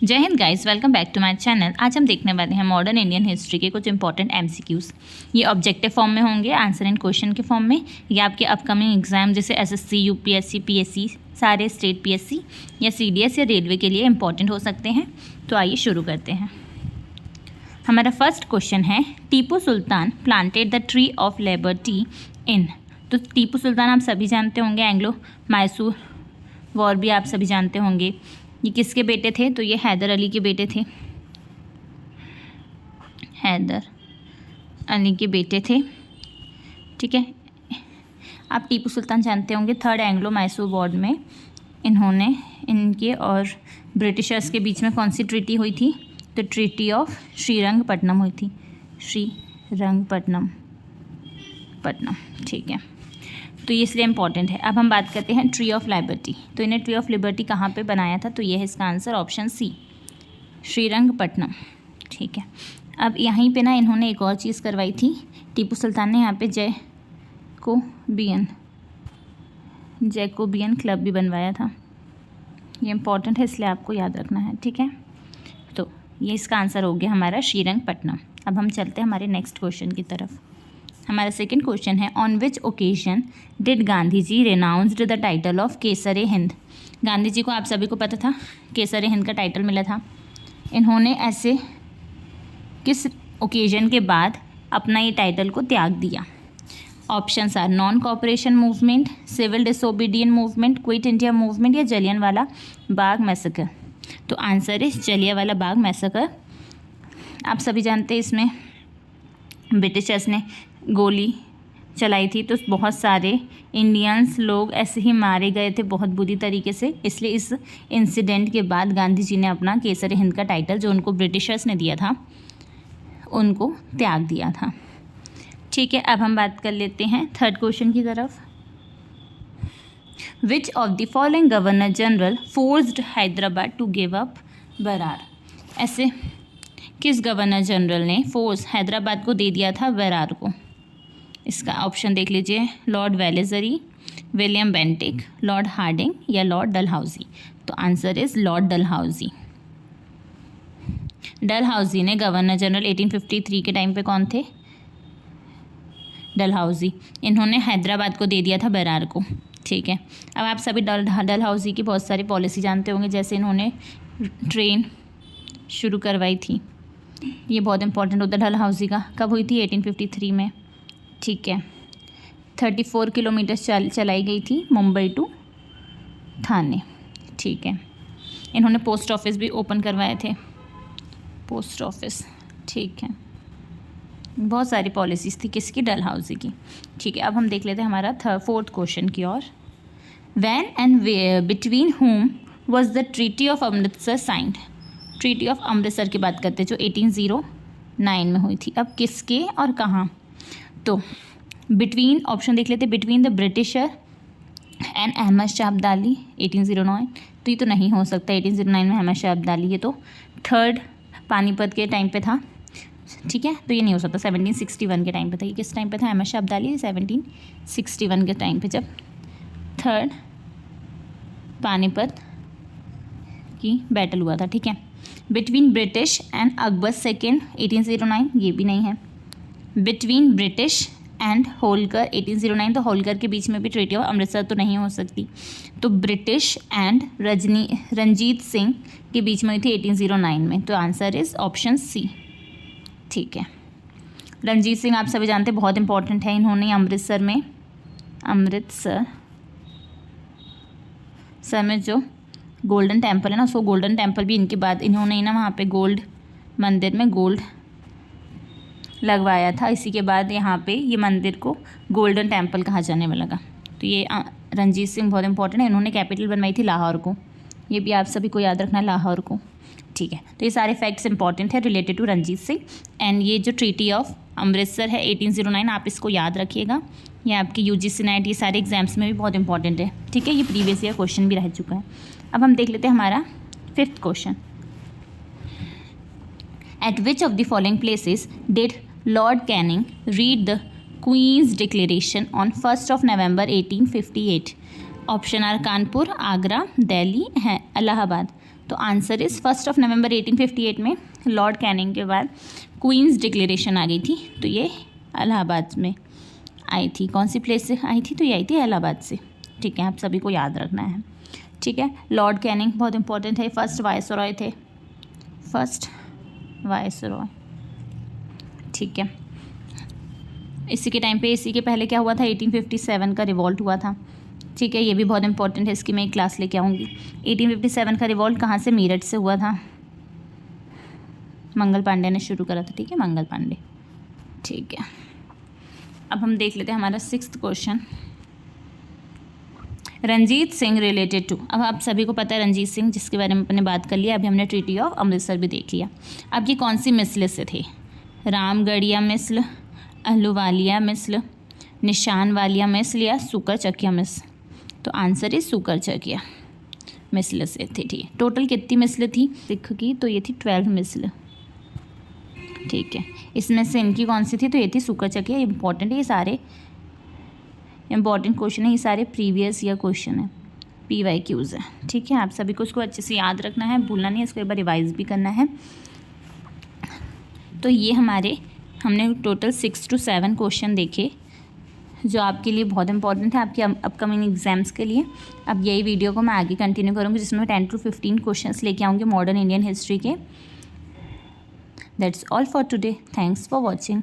जय Hind guys, welcome back to my channel. आज हम देखने वाले हैं मॉडर्न इंडियन हिस्ट्री के कुछ इंपॉर्टेंट एमसीक्यूज़। ये ऑब्जेक्टिव फॉर्म में होंगे, आंसर एंड क्वेश्चन के फॉर्म में। ये आपके अपकमिंग एग्जाम जैसे एसएससी, यूपीएससी, पीएससी, सारे स्टेट पीएससी या सीडीएस या रेलवे के लिए इंपॉर्टेंट हो सकते हैं। तो आइए शुरू करते हैं। हमारा फर्स्ट क्वेश्चन है, Tipu Sultan planted the tree of liberty in. तो टीपू सुल्तान आप सभी जानते होंगे, एंग्लो मैसूर वॉर भी आप सभी जानते होंगे। ये किसके बेटे थे? तो ये हैदर अली के बेटे थे। हैदर अली के बेटे थे, ठीक है। आप टीपू सुल्तान जानते होंगे, थर्ड एंग्लो मैसूर वॉर में इनके और ब्रिटिशर्स के बीच में कौन सी ट्रीटी हुई थी? तो ट्रीटी ऑफ श्रीरंगपट्टनम हुई थी। श्रीरंगपट्टनम, ठीक है। तो ये इसलिए इम्पॉर्टेंट है। अब हम बात करते हैं ट्री ऑफ लिबर्टी। तो इन्हें ट्री ऑफ लिबर्टी कहाँ पे बनाया था? तो ये है इसका आंसर ऑप्शन सी, श्रीरंगपट्टनम, ठीक है। अब यहीं पे ना इन्होंने एक और चीज़ करवाई थी, टीपू सुल्तान ने यहाँ पे जैकोबियन क्लब भी बनवाया था। ये इम्पॉर्टेंट है, इसलिए आपको याद रखना है, ठीक है। तो ये इसका आंसर हो गया हमारा श्रीरंगपट्टनम। अब हम चलते हैं हमारे नेक्स्ट क्वेश्चन की तरफ। हमारा सेकंड क्वेश्चन है, on which occasion did Gandhi ji renounced the title of Kaiser Hind. Gandhi ji को आप सभी को पता था केसर हिंद का टाइटल मिला था। इन्होंने ऐसे किस ओकेजन के बाद अपना ये टाइटल को त्याग दिया? Options are non cooperation movement, civil disobedient movement, quit India movement या जलियांवाला बाग मैसेकर। तो answer is Jallianwala Bagh massacre. आप सभी जानते हैं इसमें ब्रिटिशर्स ने गोली चलाई थी, तो बहुत सारे इंडियंस लोग ऐसे ही मारे गए थे बहुत बुरी तरीके से। इसलिए इस इंसिडेंट के बाद गांधी जी ने अपना केसर हिंद का टाइटल जो उनको ब्रिटिशर्स ने दिया था उनको त्याग दिया था, ठीक है। अब हम बात कर लेते हैं थर्ड क्वेश्चन की तरफ। Which of the following governor general forced Hyderabad to give up Berar. ऐसे किस गवर्नर जनरल ने फोर्स हैदराबाद को दे दिया था बरार को? इसका ऑप्शन देख लीजिए, lord Wellesley, William Bentinck, lord Hardinge या लॉर्ड डलहौजी। तो answer is lord Dalhousie. Dalhousie ने गवर्नर जनरल 1853 के टाइम पे कौन थे? डलहौजी। इन्होंने हैदराबाद को दे दिया था बरार को, ठीक है। अब आप सभी डलहौजी की बहुत सारी पॉलिसी जानते होंगे, जैसे इन्होंने ट्रेन शुरू करवाई थी। ये बहुत इंपॉर्टेंट होता है डलहौजी का। कब हुई थी? 1853 में, ठीक है। 34 किलोमीटर चलाई गई थी मुंबई टू थाने, ठीक है। इन्होंने पोस्ट ऑफिस भी ओपन करवाए थे, पोस्ट ऑफिस, ठीक है। बहुत सारी पॉलिसीज़ थी किसकी? डलहौजी की, ठीक है। अब हम देख लेते हैं हमारा फोर्थ क्वेश्चन की ओर। When and between whom was the treaty of Amritsar signed. Treaty of Amritsar की बात करते हैं जो 1809 में हुई थी। अब किसके और कहाँ? तो बिटवीन, ऑप्शन देख लेते हैं, between the Britisher and Ahmad Shah Abdali 1809। तो ये तो नहीं हो सकता 1809 में अहमद शाह अब्दाली, ये तो थर्ड पानीपत के टाइम पे था, ठीक है। तो ये नहीं हो सकता, 1761 के टाइम पे था। ये किस टाइम पे था? अहमद शाह अब्दाली 1761 के टाइम पे, जब थर्ड पानीपत की बैटल हुआ था, ठीक है। Between British and Akbar second 1809, ये भी नहीं है। बिटवीन ब्रिटिश एंड होलकर 1809, तो होलकर के बीच में भी ट्रीटी ऑफ अमृतसर तो नहीं हो सकती। तो ब्रिटिश एंड रंजीत सिंह के बीच में हुई थी 1809 में। तो आंसर इज ऑप्शन सी, ठीक है। रंजीत सिंह आप सभी जानते हैं, बहुत इंपॉर्टेंट है। इन्होंने अमृतसर में जो गोल्डन टेम्पल है ना, उसको गोल्डन टेम्पल भी इनके बाद इन्होंने ना वहाँ पे गोल्ड मंदिर में गोल्ड लगवाया था। इसी के बाद यहाँ पे ये मंदिर को गोल्डन टेम्पल कहा जाने में लगा। तो ये रंजीत सिंह बहुत इंपॉर्टेंट है। इन्होंने कैपिटल बनवाई थी लाहौर को, ये भी आप सभी को याद रखना है, लाहौर को, ठीक है। तो ये सारे फैक्ट्स इंपॉर्टेंट है related to Ranjit Singh. And ये जो ट्रीटी ऑफ अमृतसर है 1809, आप इसको याद रखिएगा। ये आपकी यूजीसी नेट, ये सारे एग्जाम्स में भी बहुत इंपॉर्टेंट है, ठीक है। ये प्रीवियस ईयर क्वेश्चन भी रह चुका है। अब हम देख लेते हैं हमारा fifth question. At which of the following places did lord Canning read the queen's declaration on 1 November 1858? Option are Kanpur, Agra, Delhi है, इलाहाबाद। तो आंसर इज़ 1 नवंबर 1858 में लॉर्ड कैनिंग के बाद क्वींस डिक्लेरेशन आ गई थी, तो ये इलाहाबाद में आई थी। कौन सी प्लेस से आई थी? तो ये आई थी इलाहाबाद से। ठीक है, आप सभी को याद रखना है। ठीक है, लॉर्ड कैनिंग बहुत इंपॉर्टेंट है, फर्स्ट वायसरॉय थे, फर्स्ट वायसरॉय। ठीक है, इसी के टाइम पे, इसी के पहले क्या हुआ था? 1857 का रिवॉल्ट हुआ था। ठीक है, ये भी बहुत इंपॉर्टेंट है, इसकी मैं एक क्लास लेके आऊँगी। 1857 का रिवॉल्ट कहाँ से? मेरठ से हुआ था, मंगल पांडे ने शुरू करा था। ठीक है, मंगल पांडे। ठीक है, अब हम देख लेते हैं हमारा 6th question. Ranjit Singh related to, अब आप सभी को पता है रंजीत सिंह, जिसके बारे में अपने बात कर लिया। अभी हमने ट्रीटी ऑफ अमृतसर भी देख लिया। अब ये कौन सी मिसल से थे? रामगढ़िया मिसल, अहलुवालिया मिसल, निशान वालिया मिसल या सुकर चकिया मिसल? तो आंसर इज सुकर चकिया मिसल से थे। ठीक, टोटल कितनी मिसल थी सिख की? तो ये थी 12 मिसल। ठीक है, इसमें से इनकी कौन सी थी? तो ये थी सुकर चकिया। इंपॉर्टेंट है, ये सारे इंपॉर्टेंट क्वेश्चन है, ये सारे प्रीवियस ईयर क्वेश्चन है, PYQs है। ठीक है, आप सभी को इसको अच्छे से याद रखना है, भूलना नहीं, इसको एक बार रिवाइज भी करना है। तो ये हमने टोटल 6 to 7 क्वेश्चन देखे, जो आपके लिए बहुत इंपॉर्टेंट है आपके अपकमिंग एग्जाम्स के लिए। अब यही वीडियो को मैं आगे कंटिन्यू करूँगी, जिसमें 10 to 15 क्वेश्चंस लेके आऊँगी मॉडर्न इंडियन हिस्ट्री के। That's all for today, thanks for watching.